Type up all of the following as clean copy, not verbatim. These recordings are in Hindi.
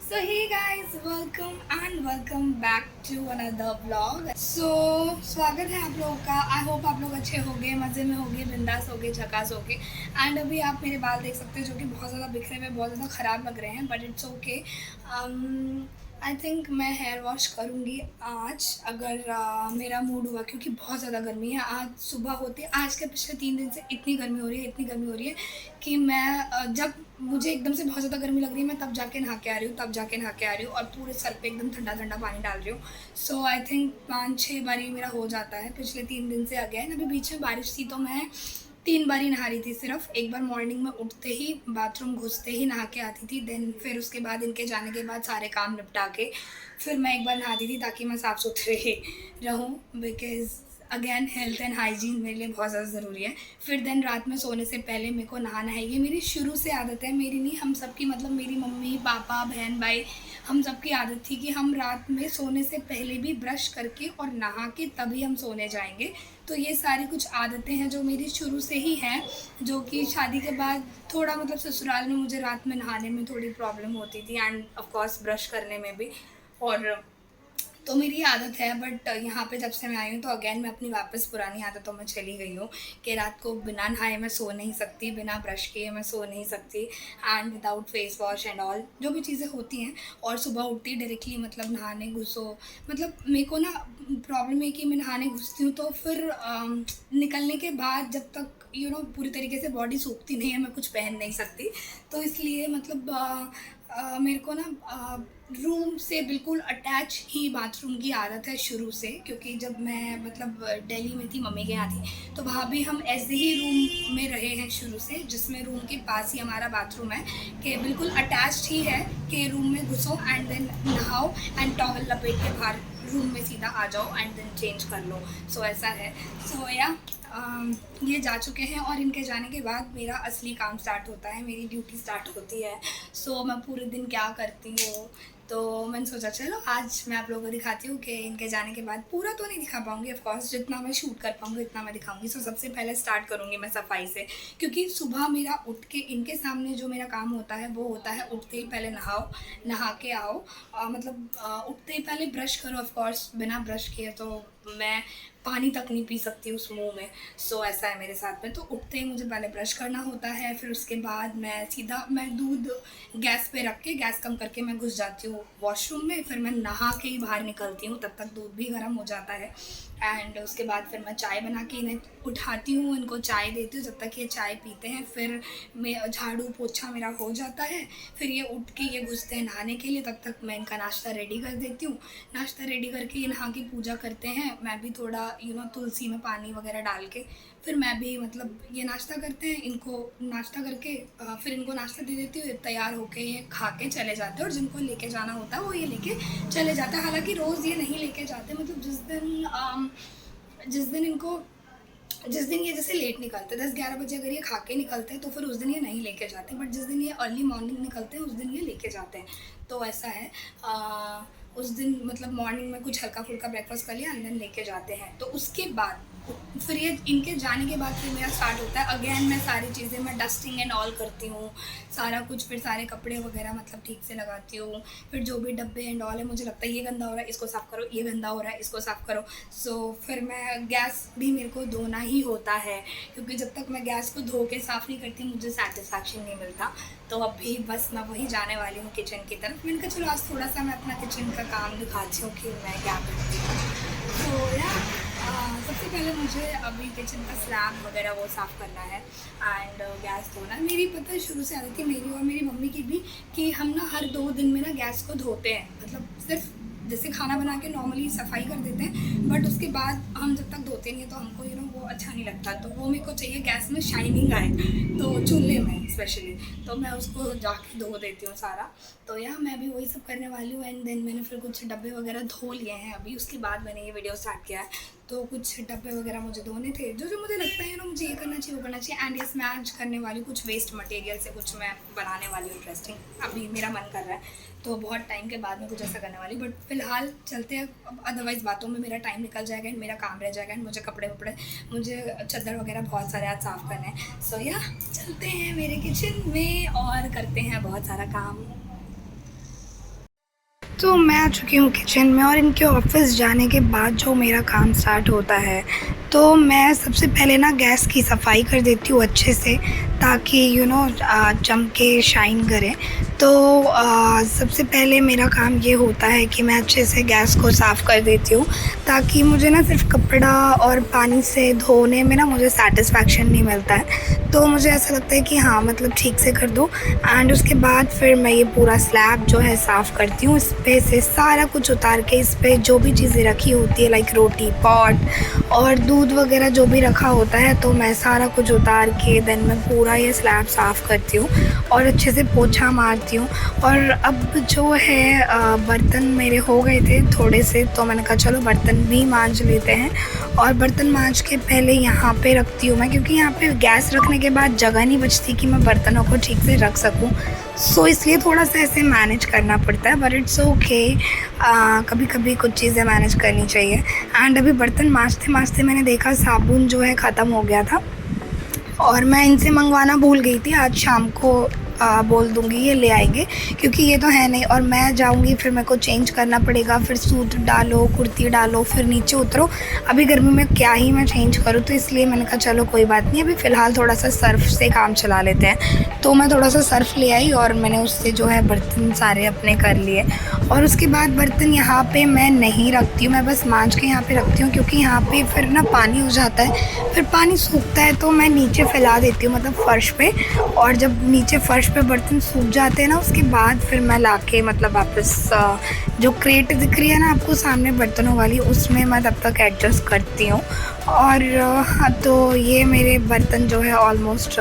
So hey guys, welcome and welcome back to another vlog. So स्वागत है आप लोगों का। आई होप आप लोग अच्छे होंगे, मज़े में होंगे, बिंदास होंगे, झकास होंगे। एंड अभी आप मेरे बाल देख सकते हो जो कि बहुत ज़्यादा बिखरे हुए, बहुत ज़्यादा ख़राब लग रहे हैं, but it's okay. I think मैं हेयर वॉश करूँगी आज, अगर मेरा मूड हुआ, क्योंकि बहुत ज़्यादा गर्मी है। आज सुबह होते आज के पिछले 3 दिन से इतनी गर्मी हो रही है, इतनी गर्मी हो रही है कि मैं जब मुझे एकदम से बहुत ज़्यादा गर्मी लग रही है, मैं तब जाके नहा के आ रही हूँ, और पूरे सर पे एकदम ठंडा ठंडा पानी डाल रही हूँ। सो आई थिंक 5-6 बारी मेरा हो जाता है पिछले 3 दिन से। अगेन अभी बीच में बारिश थी तो मैं 3 बारी नहा रही थी सिर्फ। एक बार मॉर्निंग में उठते ही, बाथरूम घुसते ही नहा के आती थी, देन फिर उसके बाद इनके जाने के बाद सारे काम निपटा के फिर मैं एक बार नहाती थी, ताकि मैं साफ़ सुथरे रहूँ, because again health and hygiene मेरे लिए बहुत ज़्यादा ज़रूरी है। फिर देन रात में सोने से पहले मेरे को नहाना है। ये मेरी शुरू से आदत है, मेरी नहीं, हम सबकी, मतलब मेरी मम्मी पापा बहन भाई, हम सबकी आदत थी कि हम रात में सोने से पहले भी ब्रश करके और नहा के तभी हम सोने जाएंगे। तो ये सारी कुछ आदतें हैं जो मेरी शुरू से ही हैं, जो कि शादी के बाद थोड़ा, मतलब ससुराल में मुझे रात में नहाने में थोड़ी प्रॉब्लम होती थी, एंड ऑफ कोर्स ब्रश करने में भी। और तो मेरी आदत है, बट यहाँ पे जब से मैं आई हूँ तो अगेन मैं अपनी वापस पुरानी आदतों में चली गई हूँ कि रात को बिना नहाए मैं सो नहीं सकती, बिना ब्रश किए मैं सो नहीं सकती, and without face wash and all जो भी चीज़ें होती हैं। और सुबह उठती डायरेक्टली मतलब नहाने घुसो, मतलब मेरे को ना प्रॉब्लम है कि मैं नहाने घुसती हूँ तो फिर निकलने के बाद जब तक पूरी तरीके से बॉडी सूखती नहीं है, मैं कुछ पहन नहीं सकती। तो इसलिए मतलब मेरे को ना रूम से बिल्कुल अटैच ही बाथरूम की आदत है शुरू से, क्योंकि जब मैं मतलब दिल्ली में थी, मम्मी के यहाँ थी, तो वहाँ भी हम ऐसे ही रूम में रहे हैं शुरू से, जिसमें रूम के पास ही हमारा बाथरूम है, कि बिल्कुल अटैच्ड ही है कि रूम में घुसो एंड देन नहाओ एंड टॉवल लपेट के बाहर रूम में सीधा आ जाओ एंड देन चेंज कर लो। सो ऐसा है। सो या ये जा चुके हैं और इनके जाने के बाद मेरा असली काम स्टार्ट होता है, मेरी ड्यूटी स्टार्ट होती है। सो मैं पूरे दिन क्या करती हूँ, तो मैंने सोचा चलो आज मैं आप लोगों को दिखाती हूँ कि इनके जाने के बाद, पूरा तो नहीं दिखा पाऊँगी ऑफ कोर्स, जितना मैं शूट कर पाऊँगी इतना मैं दिखाऊँगी। सो सबसे पहले स्टार्ट करूँगी मैं सफाई से, क्योंकि सुबह मेरा उठ के इनके सामने जो मेरा काम होता है वो होता है उठते ही पहले नहाओ, नहा के आओ, मतलब उठते ही पहले ब्रश करो। ऑफ कोर्स बिना ब्रश किए तो मैं पानी तक नहीं पी सकती उस मुँह में। सो ऐसा है मेरे साथ में। तो उठते ही मुझे पहले ब्रश करना होता है, फिर उसके बाद मैं दूध गैस पे रख के, गैस कम करके मैं घुस जाती हूँ वॉशरूम में। फिर मैं नहा के ही बाहर निकलती हूँ, तब तक दूध भी गर्म हो जाता है। एंड उसके बाद फिर मैं चाय बना के इन्हें उठाती हूँ, इनको चाय देती हूँ, जब तक ये चाय पीते हैं फिर मैं झाड़ू पोछा मेरा हो जाता है। फिर ये उठ के ये घुसते हैं नहाने के लिए, तब तक मैं इनका नाश्ता रेडी कर देती हूँ। नाश्ता रेडी करके ये नहा की पूजा करते हैं, मैं भी थोड़ा तुलसी में पानी वगैरह डाल के फिर मैं भी, मतलब ये नाश्ता करते हैं, इनको नाश्ता करके फिर इनको नाश्ता दे देती हूँ, तैयार होके ये खा के चले जाते हैं। और जिनको लेके जाना होता है वो ये लेके चले जाता है। हालांकि रोज़ ये नहीं लेके जाते, मतलब जिस दिन ये जैसे लेट निकलते हैं, 10-11 बजे अगर ये खा के निकलते हैं तो फिर उस दिन ये नहीं लेके जाते, बट जिस दिन ये अर्ली मॉर्निंग निकलते हैं उस दिन ये लेके जाते हैं। तो ऐसा है। उस दिन मतलब मॉर्निंग में कुछ हल्का फुल्का ब्रेकफास्ट कर लिया एंड देन लेके जाते हैं। तो उसके बाद फिर ये इनके जाने के बाद फिर मेरा स्टार्ट होता है अगेन। मैं सारी चीज़ें, मैं डस्टिंग एंड ऑल करती हूँ, सारा कुछ, फिर सारे कपड़े वगैरह मतलब ठीक से लगाती हूँ। फिर जो भी डब्बे एंड ऑल है, मुझे लगता है ये गंदा हो रहा है इसको साफ़ करो, ये गंदा हो रहा है इसको साफ़ करो। सो फिर मैं गैस भी मेरे को धोना ही होता है, क्योंकि जब तक मैं गैस को धो के साफ़ नहीं करती मुझे सेटिस्फैक्शन नहीं मिलता। तो अभी बस मैं वही जाने वाली हूँ किचन की तरफ। मैंने कहा चलो आज थोड़ा सा मैं अपना किचन का काम दिखाती हूँ कि मैं क्या करती हूँ। तो या सबसे पहले मुझे अभी किचन का स्लैब वगैरह वो साफ़ करना है एंड गैस धोना। मेरी पता है शुरू से आदत थी, मेरी और मेरी मम्मी की भी, कि हम ना हर 2 दिन में ना गैस को धोते हैं। मतलब सिर्फ जैसे खाना बना के नॉर्मली सफाई कर देते हैं, बट उसके बाद हम जब तक धोते नहीं हैं तो हमको वो अच्छा नहीं लगता। तो वो मेरे को चाहिए गैस में शाइनिंग आए, तो चूल्हे में स्पेशली, तो मैं उसको जाके धो देती हूँ सारा। तो यहाँ मैं भी वही सब करने वाली हूँ। एंड देन मैंने फिर कुछ डब्बे वगैरह धो लिए हैं अभी, उसके बाद मैंने ये वीडियो स्टार्ट किया है। तो कुछ डब्बे वगैरह मुझे धोने थे, जो जो मुझे लगता है मुझे ये करना चाहिए वो करना चाहिए। एंड इसमें आज करने वाली कुछ वेस्ट मटेरियल से कुछ मैं बनाने वाली हूँ इंटरेस्टिंग, अभी मेरा मन कर रहा है, तो बहुत टाइम के बाद मैं कुछ ऐसा करने वाली। बट फिलहाल चलते हैं, अदरवाइज़ बातों में मेरा टाइम निकल जाएगा एंड मेरा काम रह जाएगा एंड मुझे कपड़े वपड़े, मुझे चादर वगैरह बहुत सारे आज साफ़ करने हैं। सो या चलते हैं मेरे किचन में और करते हैं बहुत सारा काम। तो मैं आ चुकी हूँ किचन में और इनके ऑफिस जाने के बाद जो मेरा काम स्टार्ट होता है तो मैं सबसे पहले ना गैस की सफाई कर देती हूँ अच्छे से, ताकि जम के शाइन करे। तो सबसे पहले मेरा काम ये होता है कि मैं अच्छे से गैस को साफ़ कर देती हूँ, ताकि मुझे ना सिर्फ कपड़ा और पानी से धोने में ना मुझे सेटिस्फेक्शन नहीं मिलता है। तो मुझे ऐसा लगता है कि हाँ मतलब ठीक से कर दो। एंड उसके बाद फिर मैं ये पूरा स्लैब जो है साफ़ करती हूँ। इस पे से सारा कुछ उतार के इस पे जो भी चीज़ें रखी होती है लाइक रोटी पॉट और दूध वगैरह जो भी रखा होता है, तो मैं सारा कुछ उतार के देन मैं पूरा ये स्लैब साफ़ करती हूँ और अच्छे से पोछा मारती हूँ। और अब जो है बर्तन मेरे हो गए थे थोड़े से, तो मैंने कहा चलो बर्तन भी मांज लेते हैं। और बर्तन मांज के पहले यहाँ पे रखती हूँ मैं, क्योंकि यहाँ पे गैस रखने के बाद जगह नहीं बचती कि मैं बर्तनों को ठीक से रख सकूँ। सो इसलिए थोड़ा सा ऐसे मैनेज करना पड़ता है, बट इट्स ओके। कभी कभी कुछ चीज़ें मैनेज करनी चाहिए। एंड अभी बर्तन मांजते मांजते मैंने देखा साबुन जो है ख़त्म हो गया था और मैं इनसे मंगवाना भूल गई थी। आज शाम को बोल दूँगी ये ले आएंगे, क्योंकि ये तो है नहीं और मैं जाऊँगी फिर मेरे को चेंज करना पड़ेगा, फिर सूट डालो कुर्ती डालो फिर नीचे उतरो। अभी गर्मी में क्या ही मैं चेंज करूँ, तो इसलिए मैंने कहा चलो कोई बात नहीं, अभी फ़िलहाल थोड़ा सा सर्फ़ से काम चला लेते हैं। तो मैं थोड़ा सा सर्फ़ ले आई और मैंने उससे जो है बर्तन सारे अपने कर लिए। और उसके बाद बर्तन यहाँ पे मैं नहीं रखती हूँ, मैं बस मांज के यहाँ पे रखती हूँ, क्योंकि यहाँ पे फिर ना पानी हो जाता है, फिर पानी सूखता है तो मैं नीचे फैला देती हूँ, मतलब फ़र्श पे। और जब नीचे फ़र्श पे बर्तन सूख जाते हैं ना, उसके बाद फिर मैं लाके मतलब वापस जो क्रेट दिख रही है ना आपको सामने बर्तनों वाली, उसमें मैं तब तक एडजस्ट करती हूँ। और हाँ, तो ये मेरे बर्तन जो है ऑलमोस्ट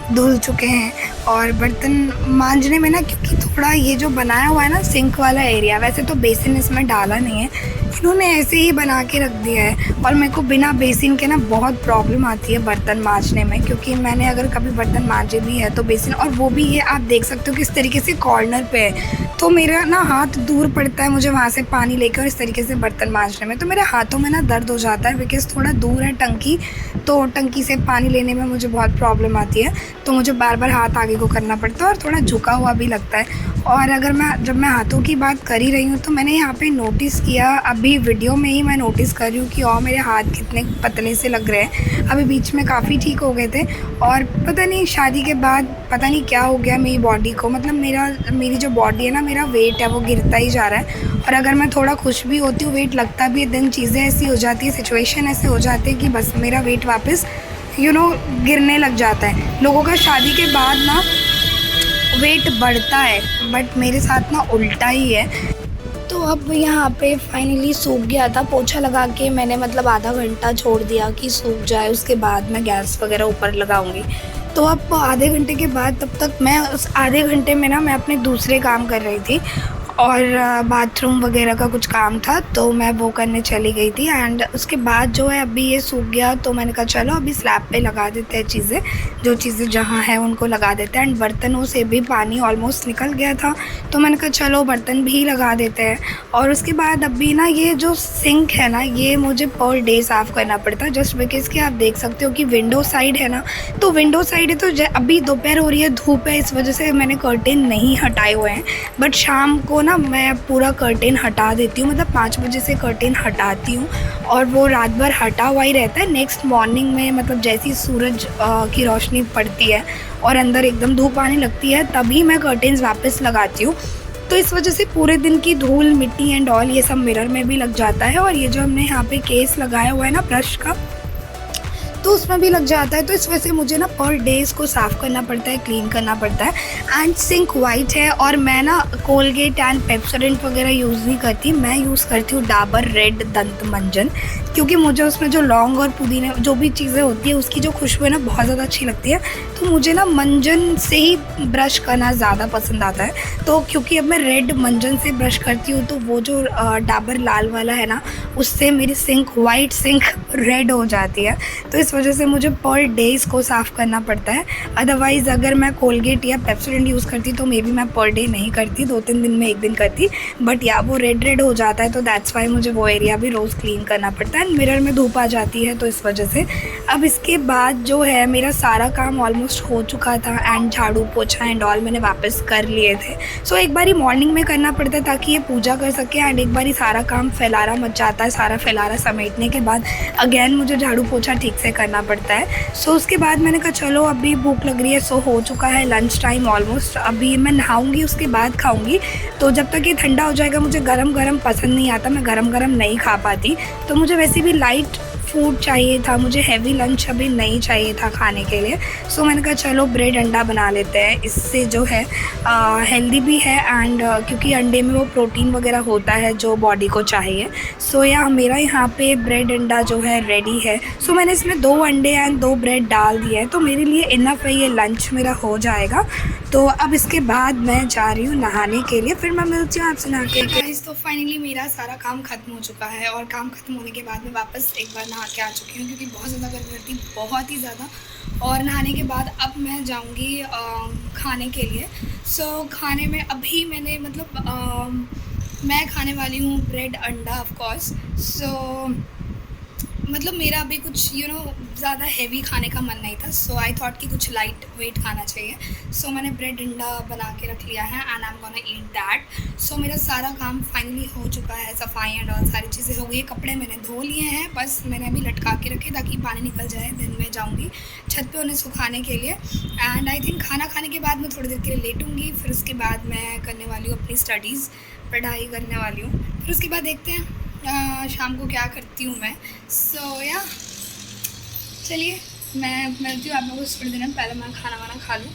धुल चुके हैं। और बर्तन मांजने में ना, क्योंकि थोड़ा ये जो बनाया हुआ है ना सिंक वाला एरिया, वैसे तो बेसिन इसमें डाला नहीं है, इन्होंने ऐसे ही बना के रख दिया है। और मेरे को बिना बेसिन के ना बहुत प्रॉब्लम आती है बर्तन मांजने में, क्योंकि मैंने अगर कभी बर्तन मांजे भी है तो बेसिन, और वो भी ये आप देख सकते हो किस तरीके से कॉर्नर पे है, तो मेरा ना हाथ दूर पड़ता है मुझे वहाँ से पानी लेकर और इस तरीके से बर्तन मांजने में, तो मेरे हाथों में ना दर्द हो जाता है, बिकॉज़ थोड़ा दूर है टंकी, तो टंकी से पानी लेने में मुझे बहुत प्रॉब्लम आती है, तो मुझे बार बार हाथ आगे को करना पड़ता है और थोड़ा झुका हुआ भी लगता है। और अगर जब मैं हाथों की बात कर ही रही हूँ, तो मैंने यहाँ पे नोटिस किया, अभी वीडियो में ही मैं नोटिस कर रही हूँ कि और मेरे हाथ कितने पतले से लग रहे हैं। अभी बीच में काफ़ी ठीक हो गए थे, और पता नहीं शादी के बाद पता नहीं क्या हो गया मेरी बॉडी को, मतलब मेरी जो बॉडी है ना, मेरा वेट है वो गिरता ही जा रहा है। और अगर मैं थोड़ा खुश भी होती हूँ, वेट लगता भी है, दिन चीज़ें ऐसी हो जाती है, सिचुएशन ऐसे हो जाती है कि बस मेरा वेट वापस गिरने लग जाता है। लोगों का शादी के बाद ना वेट बढ़ता है, बट मेरे साथ ना उल्टा ही है। तो अब यहाँ पे फाइनली सूख गया था, पोछा लगा के मैंने मतलब आधा घंटा छोड़ दिया कि सूख जाए, उसके बाद मैं गैस वगैरह ऊपर लगाऊंगी। तो अब आधे घंटे के बाद, तब तक मैं उस आधे घंटे में ना मैं अपने दूसरे काम कर रही थी और बाथरूम वगैरह का कुछ काम था, तो मैं वो करने चली गई थी। एंड उसके बाद जो है अभी ये सूख गया, तो मैंने कहा चलो अभी स्लैब पे लगा देते हैं चीज़ें, जो चीज़ें जहाँ हैं उनको लगा देते हैं। एंड बर्तनों से भी पानी ऑलमोस्ट निकल गया था, तो मैंने कहा चलो बर्तन भी लगा देते हैं। और उसके बाद अभी ना ये जो सिंक है ना, ये मुझे पर डे साफ़ करना पड़ता है, जस्ट बिकॉज़ कि आप देख सकते हो कि विंडो साइड है ना, तो विंडो साइड है, तो अभी दोपहर हो रही है, धूप है, इस वजह से मैंने कर्टेन नहीं हटाए हुए हैं। बट शाम को ना मैं पूरा कर्टेन हटा देती हूँ, मतलब 5 बजे से कर्टेन हटाती हूँ और वो रात भर हटा हुआ ही रहता है। नेक्स्ट मॉर्निंग में मतलब जैसी सूरज की रोशनी पड़ती है और अंदर एकदम धूप आने लगती है, तभी मैं कर्टेन्स वापस लगाती हूँ। तो इस वजह से पूरे दिन की धूल मिट्टी एंड ऑल ये सब मिरर में भी लग जाता है। और ये जो हमने यहाँ पे केस लगाया हुआ है ना ब्रश का, तो उसमें भी लग जाता है। तो इस वजह से मुझे ना पर डे इसको साफ़ करना पड़ता है, क्लीन करना पड़ता है। एंड सिंक वाइट है, और मैं ना कोलगेट एंड पेप्सोडेंट वगैरह यूज़ नहीं करती, मैं यूज़ करती हूँ डाबर रेड दंत मंजन, क्योंकि मुझे उसमें जो लौंग और पुदीने जो भी चीज़ें होती है उसकी जो खुशबू है ना बहुत ज़्यादा अच्छी लगती है। तो मुझे ना मंजन से ही ब्रश करना ज़्यादा पसंद आता है। तो क्योंकि अब मैं रेड मंजन से ब्रश करती हूँ, तो वो जो डाबर लाल वाला है ना, उससे मेरी सिंक, वाइट सिंक रेड हो जाती है। तो इस वजह से मुझे पर डे इसको साफ़ करना पड़ता है। अदरवाइज़ अगर मैं कोलगेट या पेप्सोडेंट यूज़ करती तो मे बी मैं पर डे नहीं करती, 2-3 दिन में 1 दिन करती। बट या वो रेड हो जाता है, तो दैट्स वाई मुझे वो एरिया भी रोज़ क्लीन करना पड़ता है। मिरर में धूप आ जाती है, तो इस वजह से। अब इसके बाद जो है, मेरा सारा काम ऑलमोस्ट हो चुका था एंड झाड़ू पोछा एंड ऑल मैंने वापस कर लिए थे। सो एक बारी मॉर्निंग में करना पड़ता है ताकि ये पूजा कर सके, एंड एक बारी सारा काम फैलारा मच जाता है। सारा फैलारा समेटने के बाद अगेन मुझे झाड़ू पोछा ठीक से करना पड़ता है। सो उसके बाद मैंने कहा चलो अभी भूख लग रही है, सो हो चुका है लंच टाइम ऑलमोस्ट। अभी मैं नहाऊंगी, उसके बाद खाऊंगी। तो जब तक ये ठंडा हो जाएगा, मुझे गरम गरम पसंद नहीं आता, मैं गरम गरम नहीं खा पाती। तो मुझे वैसे भी लाइट फूड चाहिए था, मुझे हैवी लंच अभी नहीं चाहिए था खाने के लिए। सो मैंने कहा चलो ब्रेड अंडा बना लेते हैं, इससे जो है हेल्दी भी है एंड क्योंकि अंडे में वो प्रोटीन वगैरह होता है जो बॉडी को चाहिए। सो या मेरा यहाँ पे ब्रेड अंडा जो है रेडी है। सो मैंने इसमें 2 अंडे एंड 2 ब्रेड डाल दिए हैं, तो मेरे लिए इनफ है, ये लंच मेरा हो जाएगा। तो अब इसके बाद मैं जा रही हूँ नहाने के लिए, फिर मैं मिलती हूँ आपसे नहा के। गाइस, तो फाइनली मेरा सारा काम ख़त्म हो चुका है, और काम ख़त्म होने के बाद मैं वापस एक बार नहा के आ चुकी हूँ क्योंकि बहुत ज़्यादा गर्मी थी, बहुत ही ज़्यादा। और नहाने के बाद अब मैं जाऊँगी खाने के लिए। सो खाने में अभी मैंने मैं खाने वाली हूँ ब्रेड अंडा ऑफ कोर्स। सो मतलब मेरा अभी कुछ ज़्यादा हैवी खाने का मन नहीं था, सो आई थॉट कि कुछ लाइट वेट खाना चाहिए। सो मैंने ब्रेड अंडा बना के रख लिया है and I am gonna eat that. So मेरा सारा काम फाइनली हो चुका है, सफाई एंड ऑल सारी चीज़ें हो गई है। कपड़े मैंने धो लिए हैं, बस मैंने अभी लटका के रखे ताकि पानी निकल जाए। दिन में जाऊँगी छत पे उन्हें सुखाने के लिए, एंड आई थिंक खाना खाने के बाद मैं थोड़ी देर के लिए लेटूँगी। फिर उसके बाद मैं करने वाली हूँ अपनी स्टडीज़, पढ़ाई करने वाली हूँ। फिर उसके बाद देखते हैं शाम को क्या करती हूँ मैं। सो या चलिए मैं मिलती हूँ आप लोगों को थोड़ी देर में। पहले मैं खाना वाना खा लूँ।